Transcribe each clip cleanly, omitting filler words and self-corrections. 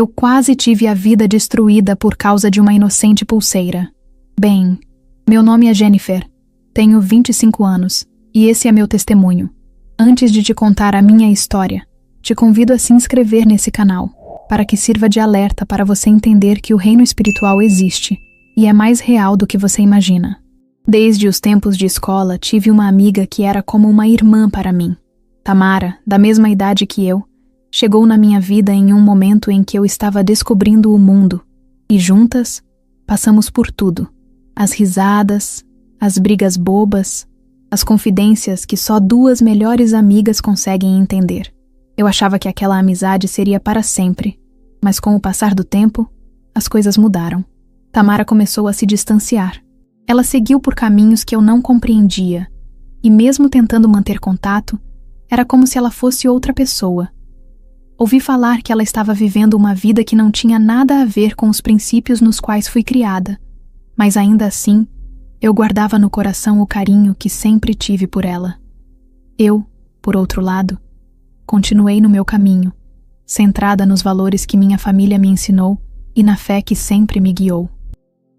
Eu quase tive a vida destruída por causa de uma inocente pulseira. Bem, meu nome é Jennifer. Tenho 25 anos e esse é meu testemunho. Antes de te contar a minha história, te convido a se inscrever nesse canal, para que sirva de alerta para você entender que o reino espiritual existe e é mais real do que você imagina. Desde os tempos de escola, tive uma amiga que era como uma irmã para mim. Tamara, da mesma idade que eu, chegou na minha vida em um momento em que eu estava descobrindo o mundo, e juntas, passamos por tudo. As risadas, as brigas bobas, as confidências que só duas melhores amigas conseguem entender. Eu achava que aquela amizade seria para sempre, mas com o passar do tempo, as coisas mudaram. Tamara começou a se distanciar. Ela seguiu por caminhos que eu não compreendia, e mesmo tentando manter contato, era como se ela fosse outra pessoa. Ouvi falar que ela estava vivendo uma vida que não tinha nada a ver com os princípios nos quais fui criada, mas ainda assim, eu guardava no coração o carinho que sempre tive por ela. Eu, por outro lado, continuei no meu caminho, centrada nos valores que minha família me ensinou e na fé que sempre me guiou.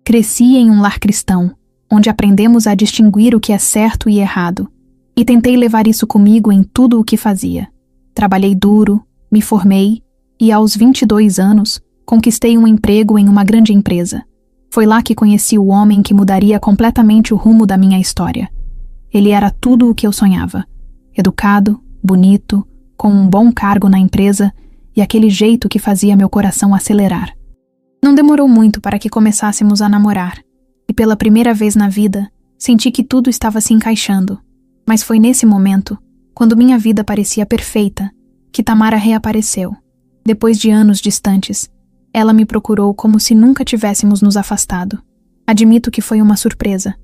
Cresci em um lar cristão, onde aprendemos a distinguir o que é certo e errado, e tentei levar isso comigo em tudo o que fazia. Trabalhei duro, me formei e, aos 22 anos, conquistei um emprego em uma grande empresa. Foi lá que conheci o homem que mudaria completamente o rumo da minha história. Ele era tudo o que eu sonhava. Educado, bonito, com um bom cargo na empresa e aquele jeito que fazia meu coração acelerar. Não demorou muito para que começássemos a namorar, e pela primeira vez na vida, senti que tudo estava se encaixando. Mas foi nesse momento, quando minha vida parecia perfeita, que Tamara reapareceu. Depois de anos distantes, ela me procurou como se nunca tivéssemos nos afastado. Admito que foi uma surpresa,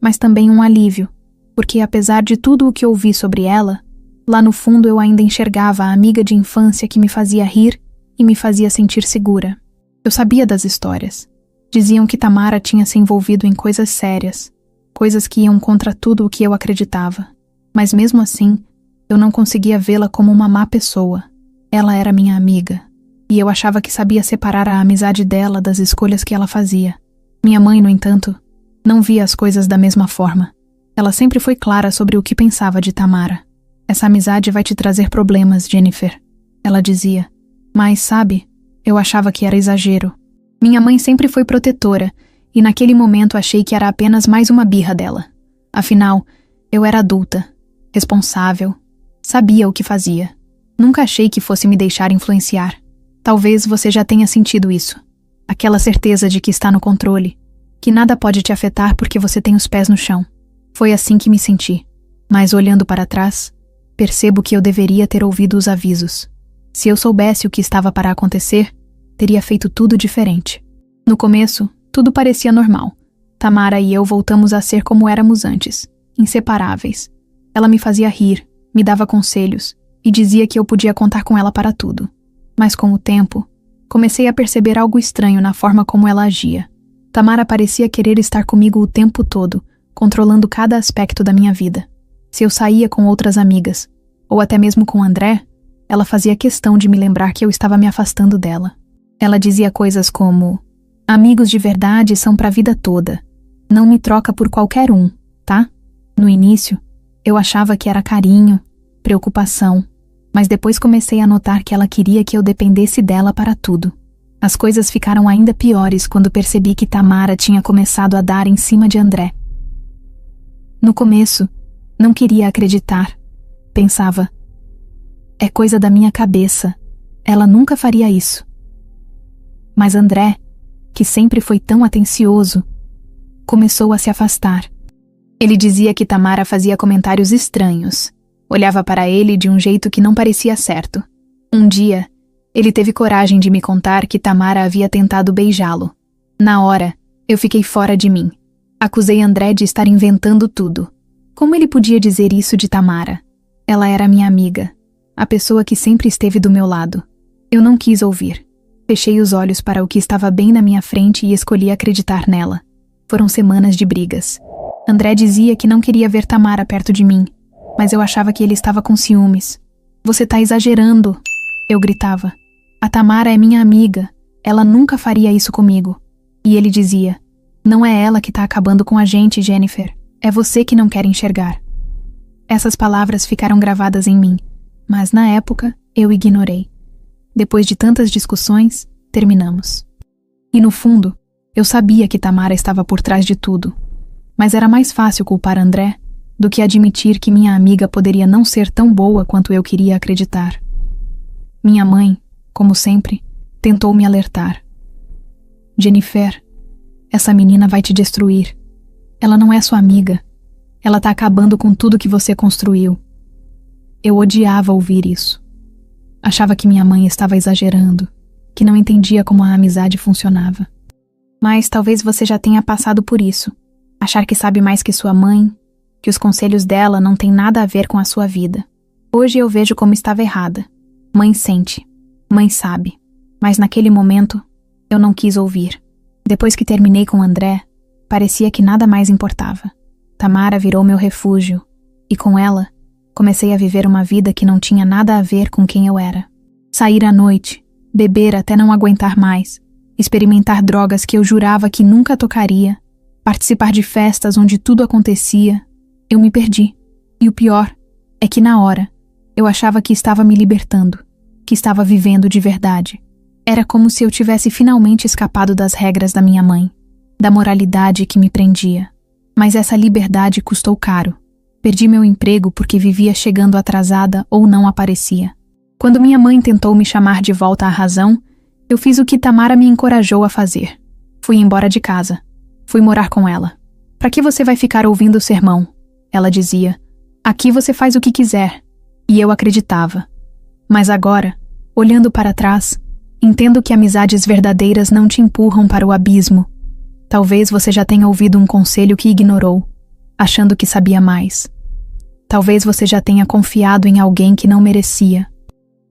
mas também um alívio, porque apesar de tudo o que ouvi sobre ela, lá no fundo eu ainda enxergava a amiga de infância que me fazia rir e me fazia sentir segura. Eu sabia das histórias. Diziam que Tamara tinha se envolvido em coisas sérias, coisas que iam contra tudo o que eu acreditava. Mas mesmo assim, eu não conseguia vê-la como uma má pessoa. Ela era minha amiga, e eu achava que sabia separar a amizade dela das escolhas que ela fazia. Minha mãe, no entanto, não via as coisas da mesma forma. Ela sempre foi clara sobre o que pensava de Tamara. Essa amizade vai te trazer problemas, Jennifer, ela dizia. Mas, sabe, eu achava que era exagero. Minha mãe sempre foi protetora, e naquele momento achei que era apenas mais uma birra dela. Afinal, eu era adulta, responsável, sabia o que fazia. Nunca achei que fosse me deixar influenciar. Talvez você já tenha sentido isso. Aquela certeza de que está no controle, que nada pode te afetar porque você tem os pés no chão. Foi assim que me senti. Mas olhando para trás, percebo que eu deveria ter ouvido os avisos. Se eu soubesse o que estava para acontecer, teria feito tudo diferente. No começo, tudo parecia normal. Tamara e eu voltamos a ser como éramos antes, inseparáveis. Ela me fazia rir, me dava conselhos e dizia que eu podia contar com ela para tudo. Mas com o tempo, comecei a perceber algo estranho na forma como ela agia. Tamara parecia querer estar comigo o tempo todo, controlando cada aspecto da minha vida. Se eu saía com outras amigas, ou até mesmo com André, ela fazia questão de me lembrar que eu estava me afastando dela. Ela dizia coisas como: amigos de verdade são para a vida toda. Não me troca por qualquer um, tá? No início, eu achava que era carinho, preocupação, mas depois comecei a notar que ela queria que eu dependesse dela para tudo. As coisas ficaram ainda piores quando percebi que Tamara tinha começado a dar em cima de André. No começo, não queria acreditar. Pensava: é coisa da minha cabeça, ela nunca faria isso. Mas André, que sempre foi tão atencioso, começou a se afastar. Ele dizia que Tamara fazia comentários estranhos. Olhava para ele de um jeito que não parecia certo. Um dia, ele teve coragem de me contar que Tamara havia tentado beijá-lo. Na hora, eu fiquei fora de mim. Acusei André de estar inventando tudo. Como ele podia dizer isso de Tamara? Ela era minha amiga, a pessoa que sempre esteve do meu lado. Eu não quis ouvir. Fechei os olhos para o que estava bem na minha frente e escolhi acreditar nela. Foram semanas de brigas. André dizia que não queria ver Tamara perto de mim, mas eu achava que ele estava com ciúmes. Você tá exagerando, eu gritava. A Tamara é minha amiga. Ela nunca faria isso comigo. E ele dizia: não é ela que está acabando com a gente, Jennifer. É você que não quer enxergar. Essas palavras ficaram gravadas em mim, mas na época eu ignorei. Depois de tantas discussões, terminamos. E no fundo, eu sabia que Tamara estava por trás de tudo, mas era mais fácil culpar André do que admitir que minha amiga poderia não ser tão boa quanto eu queria acreditar. Minha mãe, como sempre, tentou me alertar. Jennifer, essa menina vai te destruir. Ela não é sua amiga. Ela está acabando com tudo que você construiu. Eu odiava ouvir isso. Achava que minha mãe estava exagerando, que não entendia como a amizade funcionava. Mas talvez você já tenha passado por isso. Achar que sabe mais que sua mãe, que os conselhos dela não têm nada a ver com a sua vida. Hoje eu vejo como estava errada. Mãe sente, mãe sabe. Mas naquele momento, eu não quis ouvir. Depois que terminei com André, parecia que nada mais importava. Tamara virou meu refúgio, e com ela, comecei a viver uma vida que não tinha nada a ver com quem eu era. Sair à noite, beber até não aguentar mais, experimentar drogas que eu jurava que nunca tocaria, participar de festas onde tudo acontecia. Eu me perdi. E o pior é que na hora, eu achava que estava me libertando, que estava vivendo de verdade. Era como se eu tivesse finalmente escapado das regras da minha mãe, da moralidade que me prendia. Mas essa liberdade custou caro. Perdi meu emprego porque vivia chegando atrasada ou não aparecia. Quando minha mãe tentou me chamar de volta à razão, eu fiz o que Tamara me encorajou a fazer. Fui embora de casa. Fui morar com ela. Pra que você vai ficar ouvindo o sermão? Ela dizia. Aqui você faz o que quiser. E eu acreditava. Mas agora, olhando para trás, entendo que amizades verdadeiras não te empurram para o abismo. Talvez você já tenha ouvido um conselho que ignorou, achando que sabia mais. Talvez você já tenha confiado em alguém que não merecia.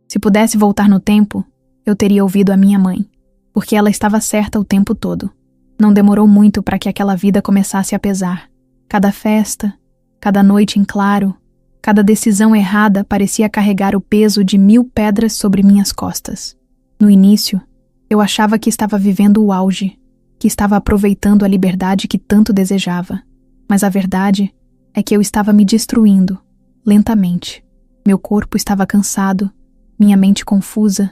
Se pudesse voltar no tempo, eu teria ouvido a minha mãe, porque ela estava certa o tempo todo. Não demorou muito para que aquela vida começasse a pesar. Cada festa, cada noite em claro, cada decisão errada parecia carregar o peso de 1000 pedras sobre minhas costas. No início, eu achava que estava vivendo o auge, que estava aproveitando a liberdade que tanto desejava. Mas a verdade é que eu estava me destruindo, lentamente. Meu corpo estava cansado, minha mente confusa,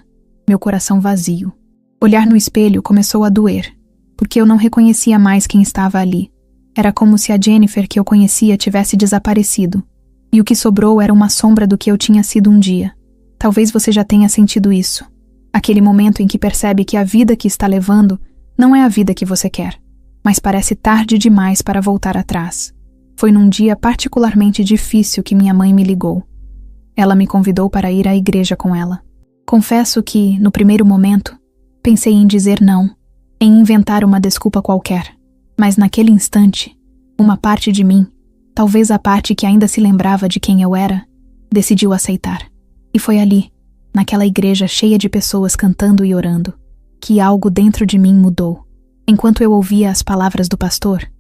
meu coração vazio. Olhar no espelho começou a doer, porque eu não reconhecia mais quem estava ali. Era como se a Jennifer que eu conhecia tivesse desaparecido, e o que sobrou era uma sombra do que eu tinha sido um dia. Talvez você já tenha sentido isso. Aquele momento em que percebe que a vida que está levando não é a vida que você quer, mas parece tarde demais para voltar atrás. Foi num dia particularmente difícil que minha mãe me ligou. Ela me convidou para ir à igreja com ela. Confesso que, no primeiro momento, pensei em dizer não, em inventar uma desculpa qualquer. Mas naquele instante, uma parte de mim, talvez a parte que ainda se lembrava de quem eu era, decidiu aceitar. E foi ali, naquela igreja cheia de pessoas cantando e orando, que algo dentro de mim mudou. Enquanto eu ouvia as palavras do pastor,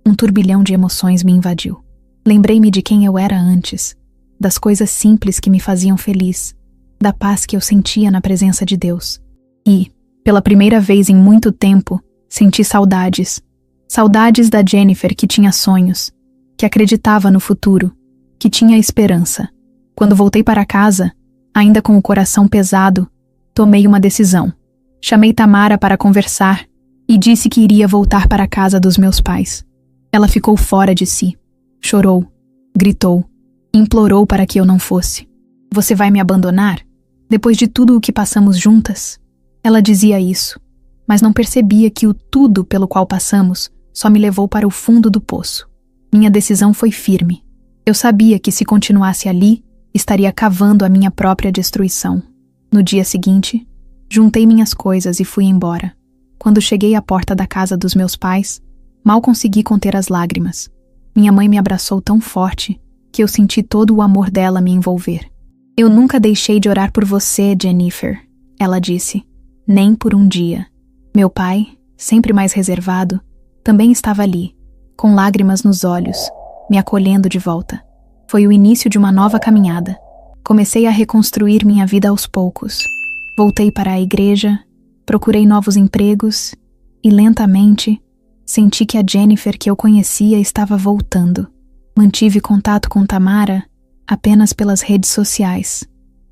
um turbilhão de emoções me invadiu. Lembrei-me de quem eu era antes, das coisas simples que me faziam feliz, da paz que eu sentia na presença de Deus. E, pela primeira vez em muito tempo, senti saudades. Saudades da Jennifer que tinha sonhos, que acreditava no futuro, que tinha esperança. Quando voltei para casa, ainda com o coração pesado, tomei uma decisão. Chamei Tamara para conversar e disse que iria voltar para a casa dos meus pais. Ela ficou fora de si. Chorou, gritou, implorou para que eu não fosse. Você vai me abandonar? Depois de tudo o que passamos juntas? Ela dizia isso, mas não percebia que o tudo pelo qual passamos só me levou para o fundo do poço. Minha decisão foi firme. Eu sabia que se continuasse ali, estaria cavando a minha própria destruição. No dia seguinte, juntei minhas coisas e fui embora. Quando cheguei à porta da casa dos meus pais, mal consegui conter as lágrimas. Minha mãe me abraçou tão forte que eu senti todo o amor dela me envolver. Eu nunca deixei de orar por você, Jennifer, ela disse. Nem por um dia. Meu pai, sempre mais reservado, também estava ali, com lágrimas nos olhos, me acolhendo de volta. Foi o início de uma nova caminhada. Comecei a reconstruir minha vida aos poucos. Voltei para a igreja, procurei novos empregos e, lentamente, senti que a Jennifer que eu conhecia estava voltando. Mantive contato com Tamara apenas pelas redes sociais.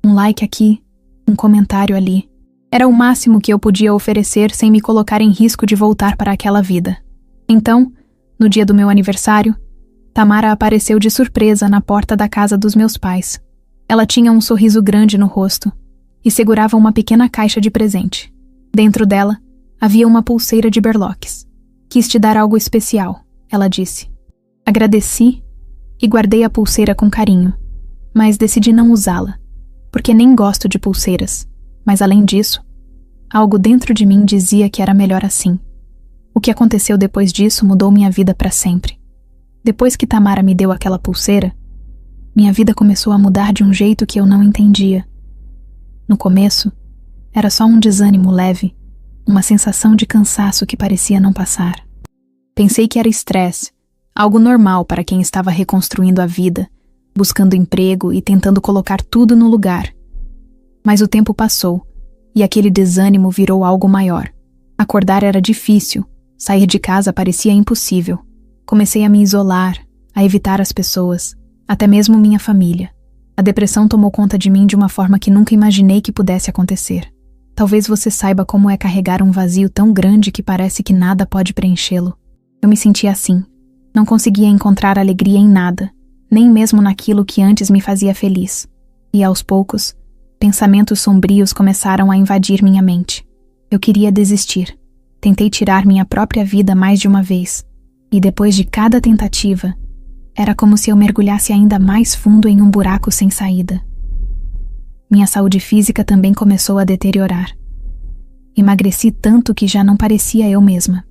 Um like aqui, um comentário ali. Era o máximo que eu podia oferecer sem me colocar em risco de voltar para aquela vida. Então, no dia do meu aniversário, Tamara apareceu de surpresa na porta da casa dos meus pais. Ela tinha um sorriso grande no rosto e segurava uma pequena caixa de presente. Dentro dela, havia uma pulseira de berloques. Quis te dar algo especial, ela disse. Agradeci e guardei a pulseira com carinho, mas decidi não usá-la, porque nem gosto de pulseiras. Mas além disso, algo dentro de mim dizia que era melhor assim. O que aconteceu depois disso mudou minha vida para sempre. Depois que Tamara me deu aquela pulseira, minha vida começou a mudar de um jeito que eu não entendia. No começo, era só um desânimo leve, uma sensação de cansaço que parecia não passar. Pensei que era estresse, algo normal para quem estava reconstruindo a vida, buscando emprego e tentando colocar tudo no lugar. Mas o tempo passou, e aquele desânimo virou algo maior. Acordar era difícil, sair de casa parecia impossível. Comecei a me isolar, a evitar as pessoas, até mesmo minha família. A depressão tomou conta de mim de uma forma que nunca imaginei que pudesse acontecer. Talvez você saiba como é carregar um vazio tão grande que parece que nada pode preenchê-lo. Eu me sentia assim. Não conseguia encontrar alegria em nada, nem mesmo naquilo que antes me fazia feliz. E aos poucos, pensamentos sombrios começaram a invadir minha mente. Eu queria desistir. Tentei tirar minha própria vida mais de uma vez. E depois de cada tentativa, era como se eu mergulhasse ainda mais fundo em um buraco sem saída. Minha saúde física também começou a deteriorar. Emagreci tanto que já não parecia eu mesma.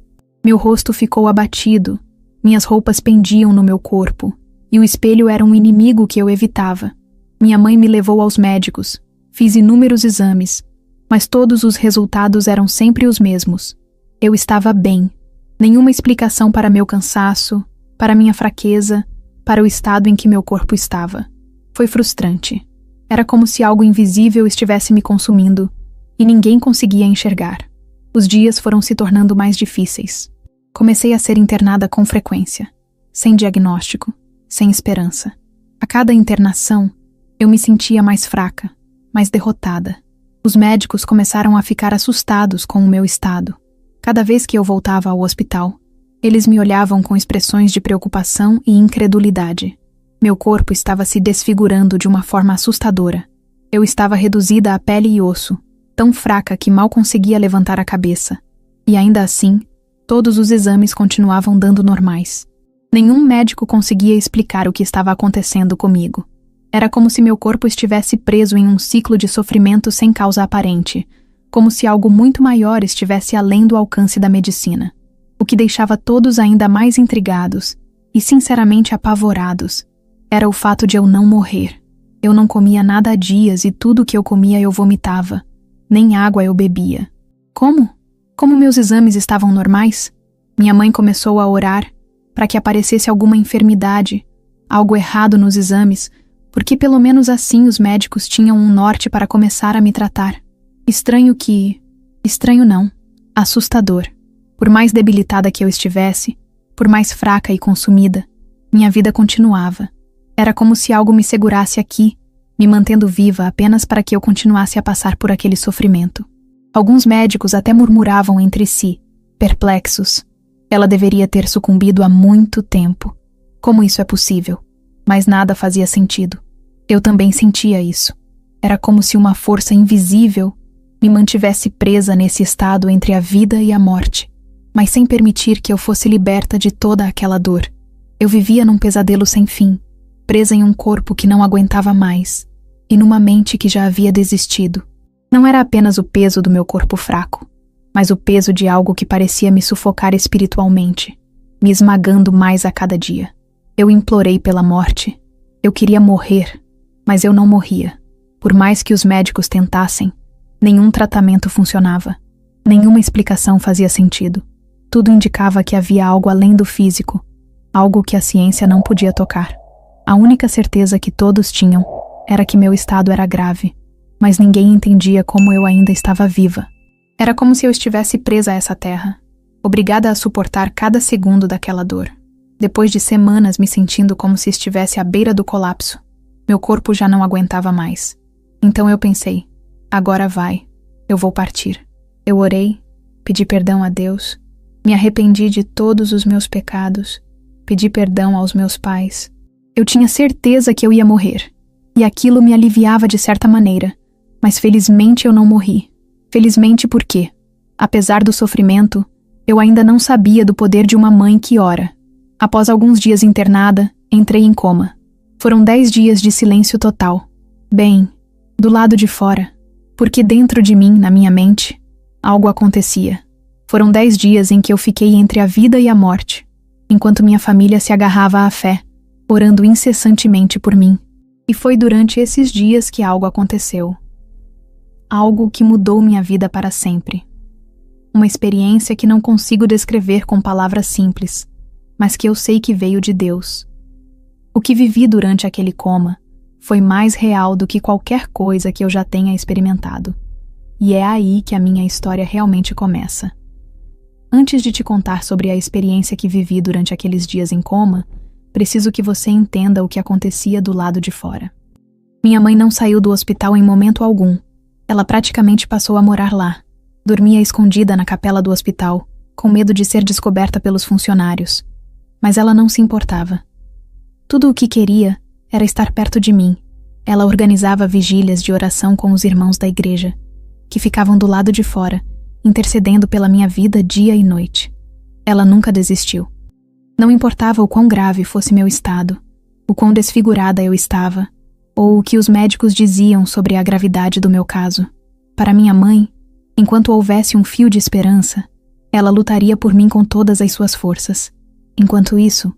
Meu rosto ficou abatido, minhas roupas pendiam no meu corpo, e o espelho era um inimigo que eu evitava. Minha mãe me levou aos médicos, fiz inúmeros exames, mas todos os resultados eram sempre os mesmos. Eu estava bem. Nenhuma explicação para meu cansaço, para minha fraqueza, para o estado em que meu corpo estava. Foi frustrante. Era como se algo invisível estivesse me consumindo e ninguém conseguia enxergar. Os dias foram se tornando mais difíceis. Comecei a ser internada com frequência, sem diagnóstico, sem esperança. A cada internação, eu me sentia mais fraca, mais derrotada. Os médicos começaram a ficar assustados com o meu estado. Cada vez que eu voltava ao hospital, eles me olhavam com expressões de preocupação e incredulidade. Meu corpo estava se desfigurando de uma forma assustadora. Eu estava reduzida a pele e osso, tão fraca que mal conseguia levantar a cabeça. E ainda assim, todos os exames continuavam dando normais. Nenhum médico conseguia explicar o que estava acontecendo comigo. Era como se meu corpo estivesse preso em um ciclo de sofrimento sem causa aparente, como se algo muito maior estivesse além do alcance da medicina. O que deixava todos ainda mais intrigados e sinceramente apavorados era o fato de eu não morrer. Eu não comia nada há dias e tudo que eu comia eu vomitava. Nem água eu bebia. Como? Como meus exames estavam normais? Minha mãe começou a orar para que aparecesse alguma enfermidade, algo errado nos exames, porque pelo menos assim os médicos tinham um norte para começar a me tratar. Estranho não, assustador. Por mais debilitada que eu estivesse, por mais fraca e consumida, minha vida continuava. Era como se algo me segurasse aqui, me mantendo viva apenas para que eu continuasse a passar por aquele sofrimento. Alguns médicos até murmuravam entre si, perplexos. Ela deveria ter sucumbido há muito tempo. Como isso é possível? Mas nada fazia sentido. Eu também sentia isso. Era como se uma força invisível me mantivesse presa nesse estado entre a vida e a morte, mas sem permitir que eu fosse liberta de toda aquela dor. Eu vivia num pesadelo sem fim, presa em um corpo que não aguentava mais, e numa mente que já havia desistido. Não era apenas o peso do meu corpo fraco, mas o peso de algo que parecia me sufocar espiritualmente, me esmagando mais a cada dia. Eu implorei pela morte. Eu queria morrer, mas eu não morria. Por mais que os médicos tentassem, nenhum tratamento funcionava. Nenhuma explicação fazia sentido. Tudo indicava que havia algo além do físico, algo que a ciência não podia tocar. A única certeza que todos tinham era que meu estado era grave. mas ninguém entendia como eu ainda estava viva. Era como se eu estivesse presa a essa terra, obrigada a suportar cada segundo daquela dor. Depois de semanas me sentindo como se estivesse à beira do colapso, meu corpo já não aguentava mais. Então eu pensei, agora vai, eu vou partir. Eu orei, pedi perdão a Deus, me arrependi de todos os meus pecados, pedi perdão aos meus pais. Eu tinha certeza que eu ia morrer, e aquilo me aliviava de certa maneira, mas felizmente eu não morri. Felizmente porque, apesar do sofrimento, eu ainda não sabia do poder de uma mãe que ora. Após alguns dias internada, entrei em coma. Foram 10 dias de silêncio total. Bem, do lado de fora, porque dentro de mim, na minha mente, algo acontecia. Foram 10 dias em que eu fiquei entre a vida e a morte, enquanto minha família se agarrava à fé, orando incessantemente por mim. E foi durante esses dias que algo aconteceu. Algo que mudou minha vida para sempre. Uma experiência que não consigo descrever com palavras simples, mas que eu sei que veio de Deus. O que vivi durante aquele coma foi mais real do que qualquer coisa que eu já tenha experimentado. E é aí que a minha história realmente começa. Antes de te contar sobre a experiência que vivi durante aqueles dias em coma, preciso que você entenda o que acontecia do lado de fora. Minha mãe não saiu do hospital em momento algum. Ela praticamente passou a morar lá. Dormia escondida na capela do hospital, com medo de ser descoberta pelos funcionários. Mas ela não se importava. Tudo o que queria era estar perto de mim. Ela organizava vigílias de oração com os irmãos da igreja, que ficavam do lado de fora, intercedendo pela minha vida dia e noite. Ela nunca desistiu. Não importava o quão grave fosse meu estado, o quão desfigurada eu estava, ou o que os médicos diziam sobre a gravidade do meu caso. Para minha mãe, enquanto houvesse um fio de esperança, ela lutaria por mim com todas as suas forças. Enquanto isso,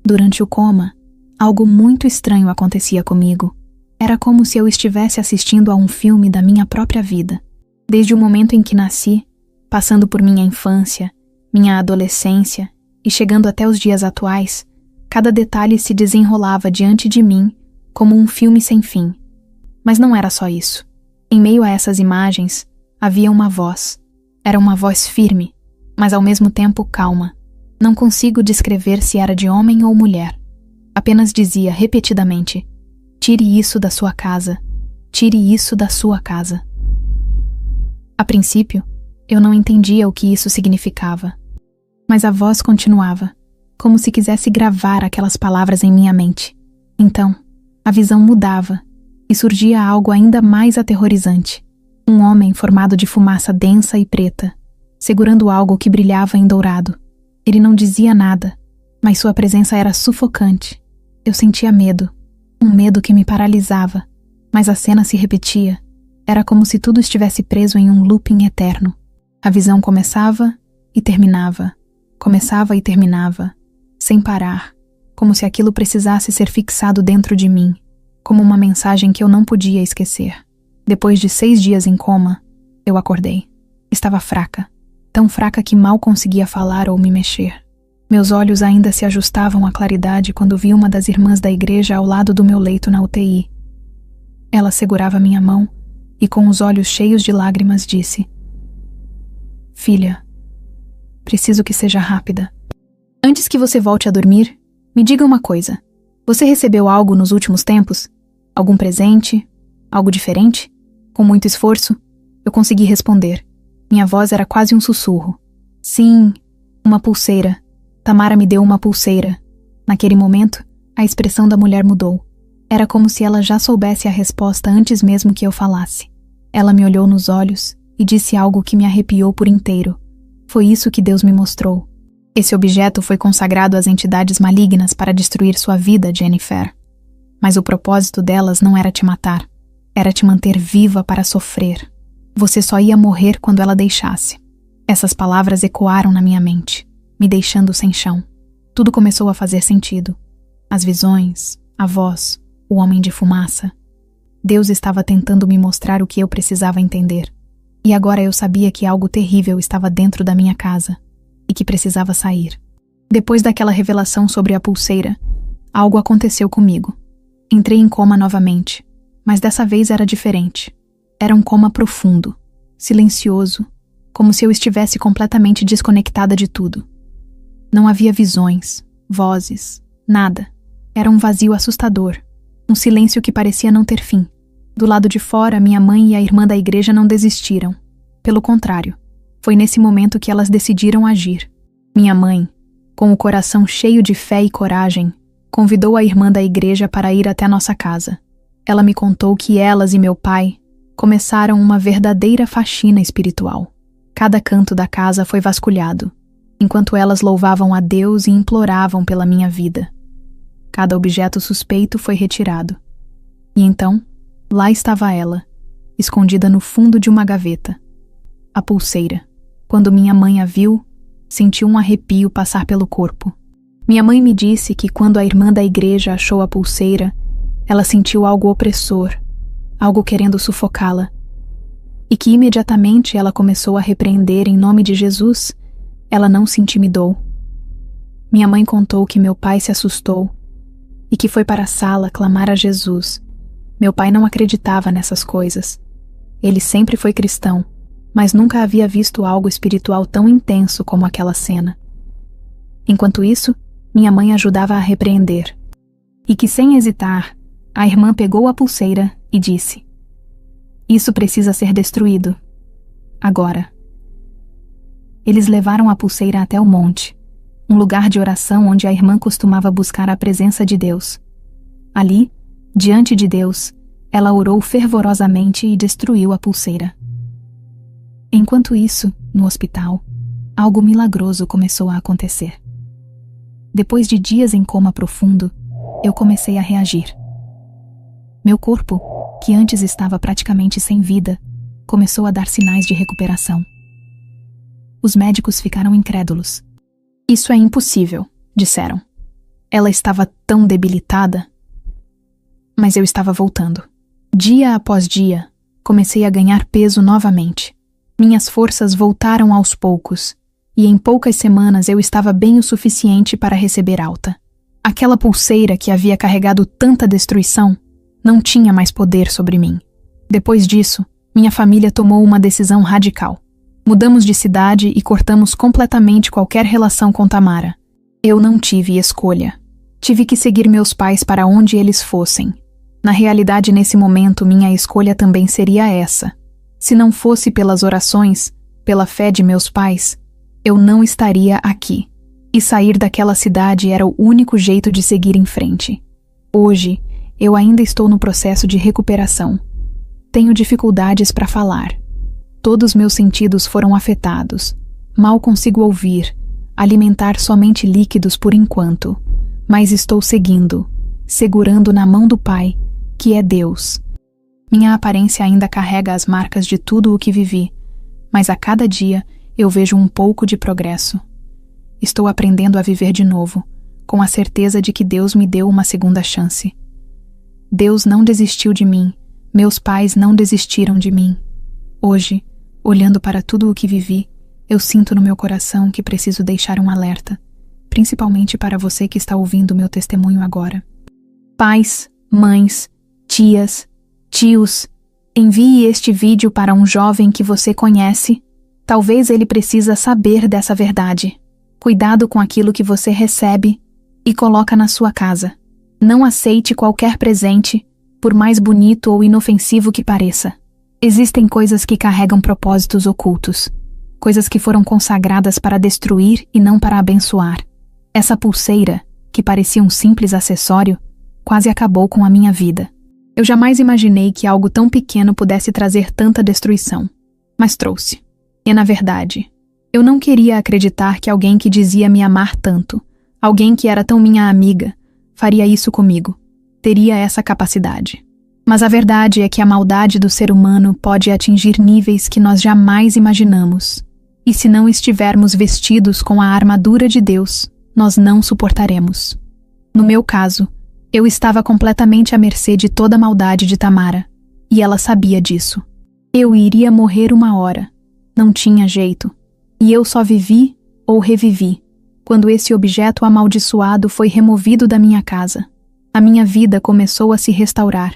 durante o coma, algo muito estranho acontecia comigo. Era como se eu estivesse assistindo a um filme da minha própria vida. Desde o momento em que nasci, passando por minha infância, minha adolescência e chegando até os dias atuais, cada detalhe se desenrolava diante de mim como um filme sem fim. Mas não era só isso. Em meio a essas imagens, havia uma voz. Era uma voz firme, mas ao mesmo tempo calma. Não consigo descrever se era de homem ou mulher. Apenas dizia repetidamente: "Tire isso da sua casa. Tire isso da sua casa." A princípio, eu não entendia o que isso significava. Mas a voz continuava, como se quisesse gravar aquelas palavras em minha mente. Então, a visão mudava e surgia algo ainda mais aterrorizante. Um homem formado de fumaça densa e preta, segurando algo que brilhava em dourado. Ele não dizia nada, mas sua presença era sufocante. Eu sentia medo, um medo que me paralisava, mas a cena se repetia. Era como se tudo estivesse preso em um looping eterno. A visão começava e terminava, sem parar, como se aquilo precisasse ser fixado dentro de mim, como uma mensagem que eu não podia esquecer. Depois de 6 dias em coma, eu acordei. Estava fraca, tão fraca que mal conseguia falar ou me mexer. Meus olhos ainda se ajustavam à claridade quando vi uma das irmãs da igreja ao lado do meu leito na UTI. Ela segurava minha mão e, com os olhos cheios de lágrimas, disse: "Filha, preciso que seja rápida. Antes que você volte a dormir, me diga uma coisa. Você recebeu algo nos últimos tempos? Algum presente? Algo diferente?" Com muito esforço, eu consegui responder. Minha voz era quase um sussurro. "Sim, uma pulseira. Tamara me deu uma pulseira." Naquele momento, a expressão da mulher mudou. Era como se ela já soubesse a resposta antes mesmo que eu falasse. Ela me olhou nos olhos e disse algo que me arrepiou por inteiro. Foi isso que Deus me mostrou. Esse objeto foi consagrado às entidades malignas para destruir sua vida, Jennifer. Mas o propósito delas não era te matar. Era te manter viva para sofrer. Você só ia morrer quando ela deixasse. Essas palavras ecoaram na minha mente, me deixando sem chão. Tudo começou a fazer sentido. As visões, a voz, o homem de fumaça. Deus estava tentando me mostrar o que eu precisava entender. E agora eu sabia que algo terrível estava dentro da minha casa e que precisava sair. Depois daquela revelação sobre a pulseira, algo aconteceu comigo. Entrei em coma novamente, mas dessa vez era diferente. Era um coma profundo, silencioso, como se eu estivesse completamente desconectada de tudo. Não havia visões, vozes, nada. Era um vazio assustador, um silêncio que parecia não ter fim. Do lado de fora, minha mãe e a irmã da igreja não desistiram. Pelo contrário, foi nesse momento que elas decidiram agir. Minha mãe, com o coração cheio de fé e coragem, convidou a irmã da igreja para ir até nossa casa. Ela me contou que elas e meu pai começaram uma verdadeira faxina espiritual. Cada canto da casa foi vasculhado, enquanto elas louvavam a Deus e imploravam pela minha vida. Cada objeto suspeito foi retirado. E então, lá estava ela, escondida no fundo de uma gaveta. A pulseira. Quando minha mãe a viu, sentiu um arrepio passar pelo corpo. Minha mãe me disse que quando a irmã da igreja achou a pulseira, ela sentiu algo opressor, algo querendo sufocá-la, e que imediatamente ela começou a repreender em nome de Jesus. Ela não se intimidou. Minha mãe contou que meu pai se assustou e que foi para a sala clamar a Jesus. Meu pai não acreditava nessas coisas. Ele sempre foi cristão, mas nunca havia visto algo espiritual tão intenso como aquela cena. Enquanto isso, minha mãe ajudava a repreender. E que, sem hesitar, a irmã pegou a pulseira e disse: "Isso precisa ser destruído. Agora." Eles levaram a pulseira até o monte, um lugar de oração onde a irmã costumava buscar a presença de Deus. Ali, diante de Deus, ela orou fervorosamente e destruiu a pulseira. Enquanto isso, no hospital, algo milagroso começou a acontecer. Depois de dias em coma profundo, eu comecei a reagir. Meu corpo, que antes estava praticamente sem vida, começou a dar sinais de recuperação. Os médicos ficaram incrédulos. "Isso é impossível", disseram. Ela estava tão debilitada. Mas eu estava voltando. Dia após dia, comecei a ganhar peso novamente. Minhas forças voltaram aos poucos, e em poucas semanas eu estava bem o suficiente para receber alta. Aquela pulseira que havia carregado tanta destruição não tinha mais poder sobre mim. Depois disso, minha família tomou uma decisão radical. Mudamos de cidade e cortamos completamente qualquer relação com Tamara. Eu não tive escolha. Tive que seguir meus pais para onde eles fossem. Na realidade, nesse momento, minha escolha também seria essa. Se não fosse pelas orações, pela fé de meus pais, eu não estaria aqui. E sair daquela cidade era o único jeito de seguir em frente. Hoje, eu ainda estou no processo de recuperação. Tenho dificuldades para falar. Todos meus sentidos foram afetados. Mal consigo ouvir, alimentar somente líquidos por enquanto. Mas estou seguindo, segurando na mão do Pai, que é Deus. Minha aparência ainda carrega as marcas de tudo o que vivi, mas a cada dia eu vejo um pouco de progresso. Estou aprendendo a viver de novo, com a certeza de que Deus me deu uma segunda chance. Deus não desistiu de mim, meus pais não desistiram de mim. Hoje, olhando para tudo o que vivi, eu sinto no meu coração que preciso deixar um alerta, principalmente para você que está ouvindo meu testemunho agora. Pais, mães, tias, tios, envie este vídeo para um jovem que você conhece. Talvez ele precisa saber dessa verdade. Cuidado com aquilo que você recebe e coloca na sua casa. Não aceite qualquer presente, por mais bonito ou inofensivo que pareça. Existem coisas que carregam propósitos ocultos, coisas que foram consagradas para destruir e não para abençoar. Essa pulseira, que parecia um simples acessório, quase acabou com a minha vida. Eu jamais imaginei que algo tão pequeno pudesse trazer tanta destruição, mas trouxe. E na verdade, eu não queria acreditar que alguém que dizia me amar tanto, alguém que era tão minha amiga, faria isso comigo, teria essa capacidade. Mas a verdade é que a maldade do ser humano pode atingir níveis que nós jamais imaginamos. E se não estivermos vestidos com a armadura de Deus, nós não suportaremos. No meu caso, eu estava completamente à mercê de toda a maldade de Tamara, e ela sabia disso. Eu iria morrer uma hora. Não tinha jeito. E eu só vivi ou revivi quando esse objeto amaldiçoado foi removido da minha casa. A minha vida começou a se restaurar.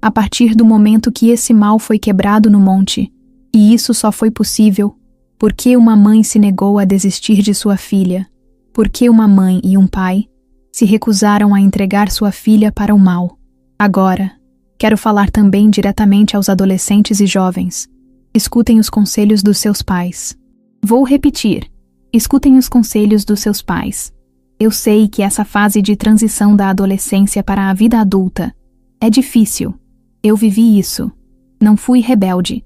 a partir do momento que esse mal foi quebrado no monte, e isso só foi possível porque uma mãe se negou a desistir de sua filha, porque uma mãe e um pai se recusaram a entregar sua filha para o mal. Agora, quero falar também diretamente aos adolescentes e jovens. Escutem os conselhos dos seus pais. Vou repetir. Escutem os conselhos dos seus pais. Eu sei que essa fase de transição da adolescência para a vida adulta é difícil. Eu vivi isso. Não fui rebelde,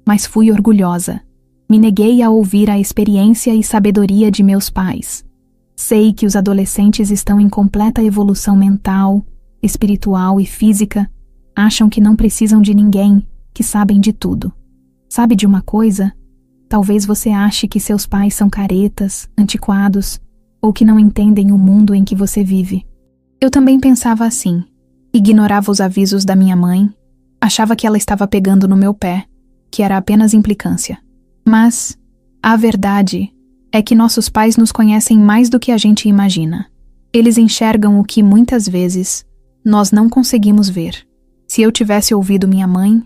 mas fui orgulhosa. Me neguei a ouvir a experiência e sabedoria de meus pais. Sei que os adolescentes estão em completa evolução mental, espiritual e física. Acham que não precisam de ninguém, que sabem de tudo. Sabe de uma coisa? Talvez você ache que seus pais são caretas, antiquados, ou que não entendem o mundo em que você vive. Eu também pensava assim. Ignorava os avisos da minha mãe, achava que ela estava pegando no meu pé, que era apenas implicância. Mas a verdade é que nossos pais nos conhecem mais do que a gente imagina. Eles enxergam o que, muitas vezes, nós não conseguimos ver. Se eu tivesse ouvido minha mãe,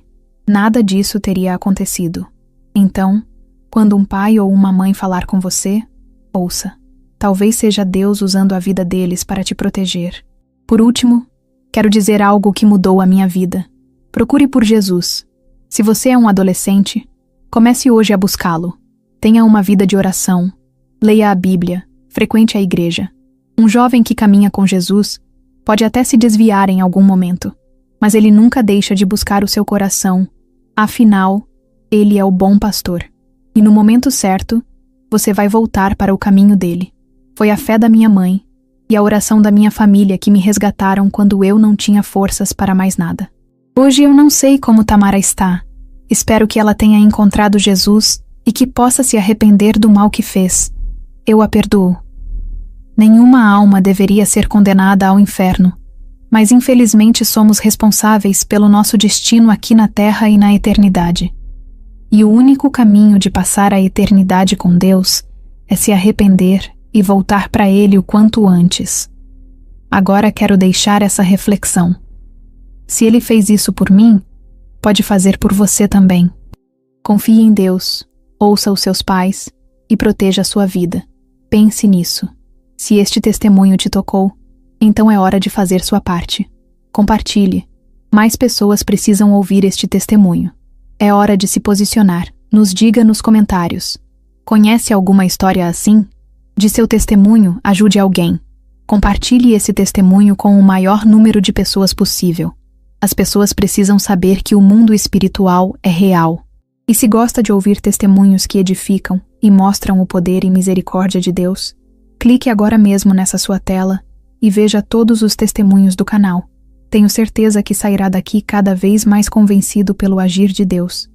nada disso teria acontecido. Então, quando um pai ou uma mãe falar com você, ouça. Talvez seja Deus usando a vida deles para te proteger. Por último, quero dizer algo que mudou a minha vida. Procure por Jesus. Se você é um adolescente, comece hoje a buscá-lo. Tenha uma vida de oração. Leia a Bíblia. Frequente a igreja. Um jovem que caminha com Jesus pode até se desviar em algum momento, mas ele nunca deixa de buscar o seu coração. Afinal, ele é o bom pastor. E no momento certo, você vai voltar para o caminho dele. Foi a fé da minha mãe e a oração da minha família que me resgataram quando eu não tinha forças para mais nada. Hoje eu não sei como Tamara está. Espero que ela tenha encontrado Jesus e que possa se arrepender do mal que fez. Eu a perdoo. Nenhuma alma deveria ser condenada ao inferno, mas infelizmente somos responsáveis pelo nosso destino aqui na Terra e na eternidade. E o único caminho de passar a eternidade com Deus é se arrepender e voltar para Ele o quanto antes. Agora quero deixar essa reflexão. Se Ele fez isso por mim, pode fazer por você também. Confie em Deus, ouça os seus pais e proteja a sua vida. Pense nisso. Se este testemunho te tocou, então é hora de fazer sua parte. Compartilhe. Mais pessoas precisam ouvir este testemunho. É hora de se posicionar. Nos diga nos comentários. Conhece alguma história assim? De seu testemunho, ajude alguém. Compartilhe esse testemunho com o maior número de pessoas possível. As pessoas precisam saber que o mundo espiritual é real. E se gosta de ouvir testemunhos que edificam e mostram o poder e misericórdia de Deus, clique agora mesmo nessa sua tela e veja todos os testemunhos do canal. Tenho certeza que sairá daqui cada vez mais convencido pelo agir de Deus.